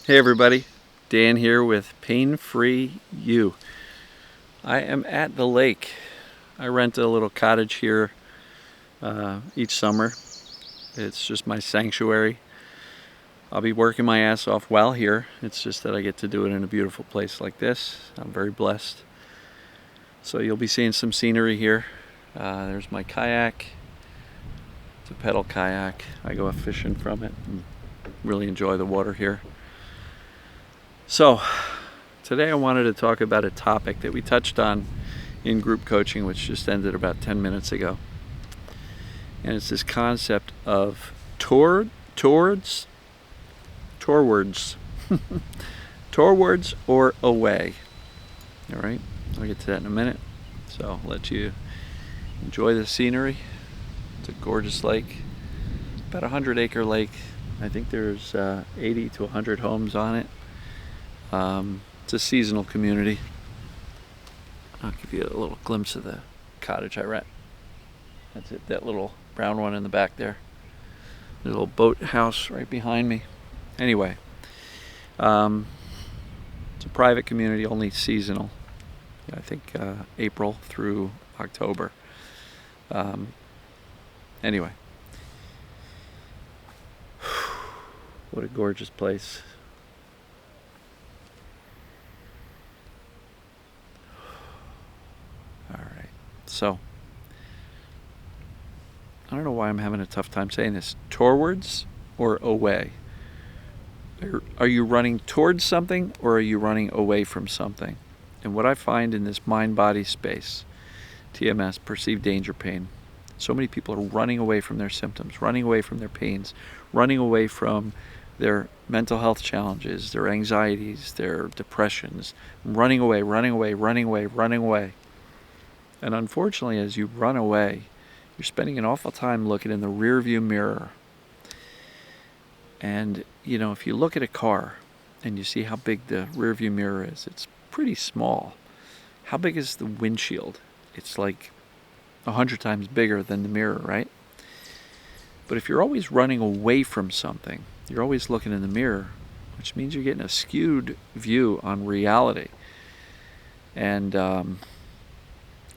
Hey everybody, Dan here with Pain Free You. I am at the lake. I rent a little cottage here each summer. It's just my sanctuary. I'll be working my ass off while here. It's just that I get to do it in a beautiful place like this. I'm very blessed. So you'll be seeing some scenery here. There's my kayak. It's a pedal kayak. I go fishing from it and really enjoy the water here. So today I wanted to talk about a topic that we touched on in group coaching, which just ended about 10 minutes ago. And it's this concept of towards, towards or away. All right, I'll get to that in a minute. So I'll let you enjoy the scenery. It's a gorgeous lake, about a 100-acre lake. I think there's 80 to 100 homes on it. It's a seasonal community. I'll give you a little glimpse of the cottage I rent. That's it, that little brown one in the back there. The little boat house right behind me. Anyway, it's a private community, only seasonal. I think April through October. Anyway, what a gorgeous place. So, I don't know why I'm having a tough time saying this. Towards or away? Are you running towards something or are you running away from something? And what I find in this mind-body space, TMS, perceived danger pain, so many people are running away from their symptoms, running away from their pains, running away from their mental health challenges, their anxieties, their depressions, running away, running away, running away, running away. And unfortunately, as you run away, you're spending an awful time looking in the rearview mirror. And, you know, if you look at a car and you see how big the rearview mirror is, it's pretty small. How big is the windshield? It's like 100 times bigger than the mirror, right? But if you're always running away from something, you're always looking in the mirror, which means you're getting a skewed view on reality. And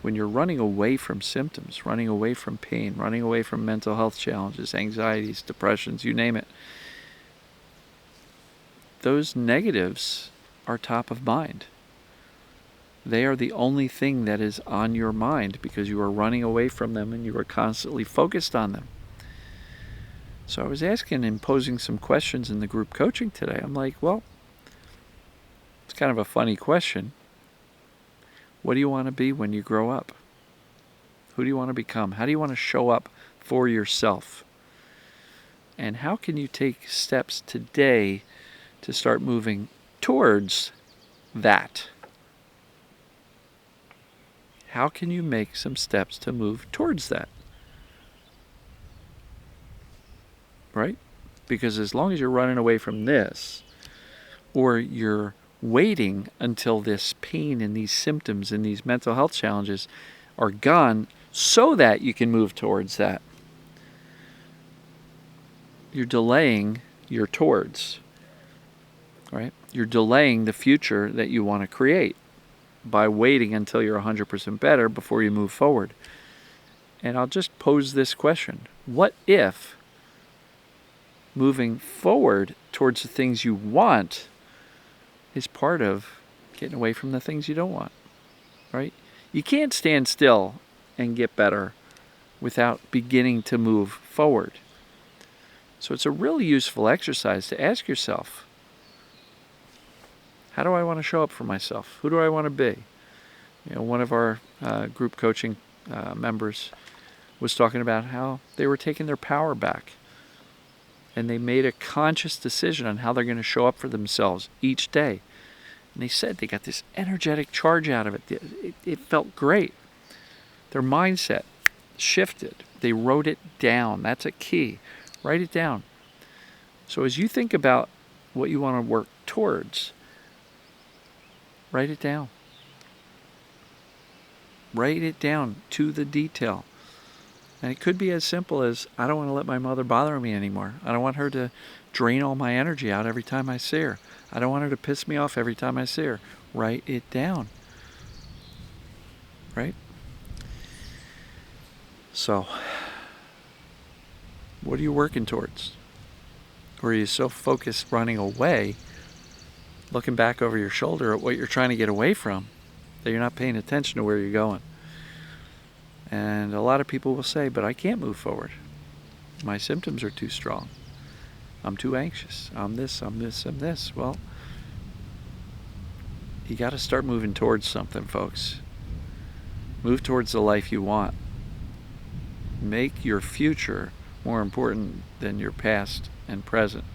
when you're running away from symptoms, running away from pain, running away from mental health challenges, anxieties, depressions, you name it, those negatives are top of mind. They are the only thing that is on your mind because you are running away from them and you are constantly focused on them. So I was asking and posing some questions in the group coaching today. I'm like, well, it's kind of a funny question. What do you want to be when you grow up? Who do you want to become? How do you want to show up for yourself? And how can you take steps today to start moving towards that? How can you make some steps to move towards that? Right? Because as long as you're running away from this, or you're waiting until this pain and these symptoms and these mental health challenges are gone so that you can move towards that, you're delaying your towards, right? You're delaying the future that you want to create by waiting until you're 100% better before you move forward. And I'll just pose this question. What if moving forward towards the things you want is part of getting away from the things you don't want, right? You can't stand still and get better without beginning to move forward. So it's a really useful exercise to ask yourself, how do I want to show up for myself? Who do I want to be? You know, one of our group coaching members was talking about how they were taking their power back. And they made a conscious decision on how they're going to show up for themselves each day. And they said they got this energetic charge out of it. It felt great. Their mindset shifted. They wrote it down. That's a key. Write it down. So as you think about what you want to work towards, write it down. Write it down to the detail. And it could be as simple as, I don't want to let my mother bother me anymore. I don't want her to drain all my energy out every time I see her. I don't want her to piss me off every time I see her. Write it down. Right? So, what are you working towards? Or are you so focused running away, looking back over your shoulder at what you're trying to get away from, that you're not paying attention to where you're going? And a lot of people will say, but I can't move forward. My symptoms are too strong. I'm too anxious. I'm this, I'm this, I'm this. Well, you got to start moving towards something, folks. Move towards the life you want. Make your future more important than your past and present.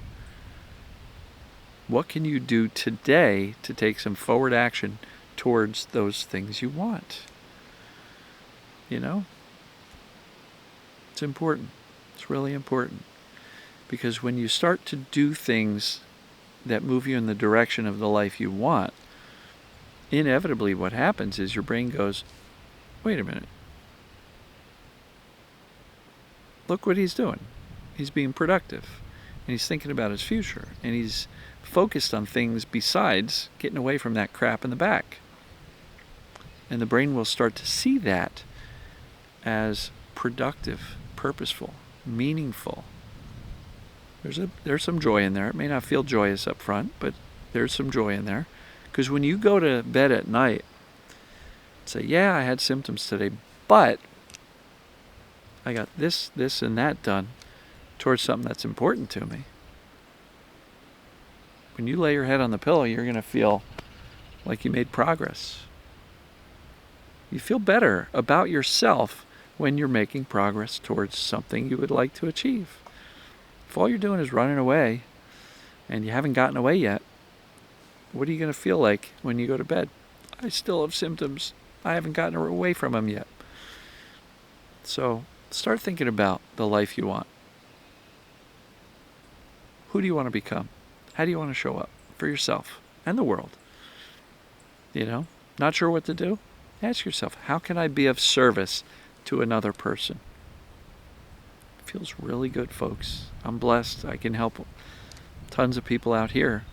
What can you do today to take some forward action towards those things you want? You know? It's important. It's really important. Because when you start to do things that move you in the direction of the life you want, inevitably what happens is your brain goes, wait a minute. Look what he's doing. He's being productive. And he's thinking about his future. And he's focused on things besides getting away from that crap in the back. And the brain will start to see that as productive, purposeful, meaningful. There's some joy in there. It may not feel joyous up front, but there's some joy in there. Because when you go to bed at night, say, yeah, I had symptoms today, but I got this, and that done towards something that's important to me. When you lay your head on the pillow, you're going to feel like you made progress. You feel better about yourself when you're making progress towards something you would like to achieve. If all you're doing is running away and you haven't gotten away yet, what are you going to feel like when you go to bed? I still have symptoms. I haven't gotten away from them yet. So start thinking about the life you want. Who do you want to become? How do you want to show up for yourself and the world? You know, not sure what to do? Ask yourself, how can I be of service to another person? It feels really good, folks. I'm blessed. I can help tons of people out here.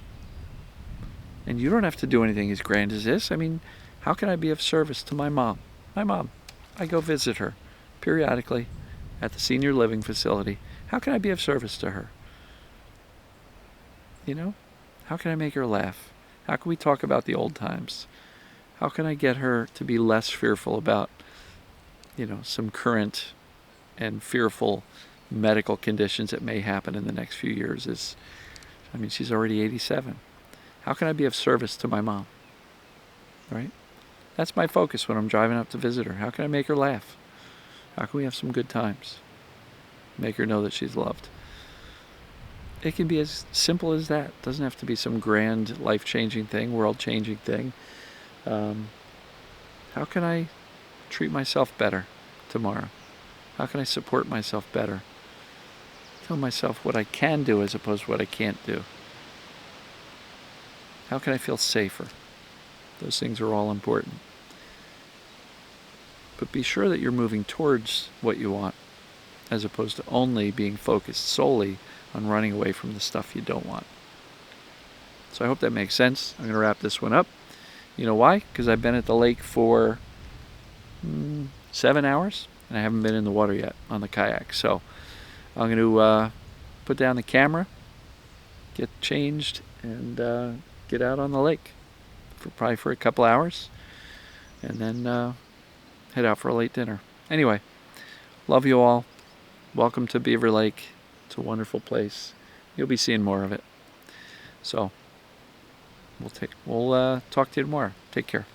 And you don't have to do anything as grand as this. I mean, how can I be of service to my mom? My mom. I go visit her periodically at the senior living facility. How can I be of service to her? You know, how can I make her laugh? How can we talk about the old times? How can I get her to be less fearful about, you know, some current and fearful medical conditions that may happen in the next few years? She's already 87. How can I be of service to my mom? Right? That's my focus when I'm driving up to visit her. How can I make her laugh? How can we have some good times? Make her know that she's loved. It can be as simple as that. It doesn't have to be some grand, life-changing thing, world-changing thing. How can I treat myself better tomorrow? How can I support myself better? Tell myself what I can do as opposed to what I can't do. How can I feel safer? Those things are all important. But be sure that you're moving towards what you want, as opposed to only being focused solely on running away from the stuff you don't want. So I hope that makes sense. I'm going to wrap this one up. You know why? Because I've been at the lake for 7 hours, and I haven't been in the water yet on the kayak. So I'm going to put down the camera, get changed, and get out on the lake probably for a couple hours, and then head out for a late dinner. Anyway, love you all. Welcome to Beaver Lake. It's a wonderful place. You'll be seeing more of it. So we'll talk to you tomorrow. Take care.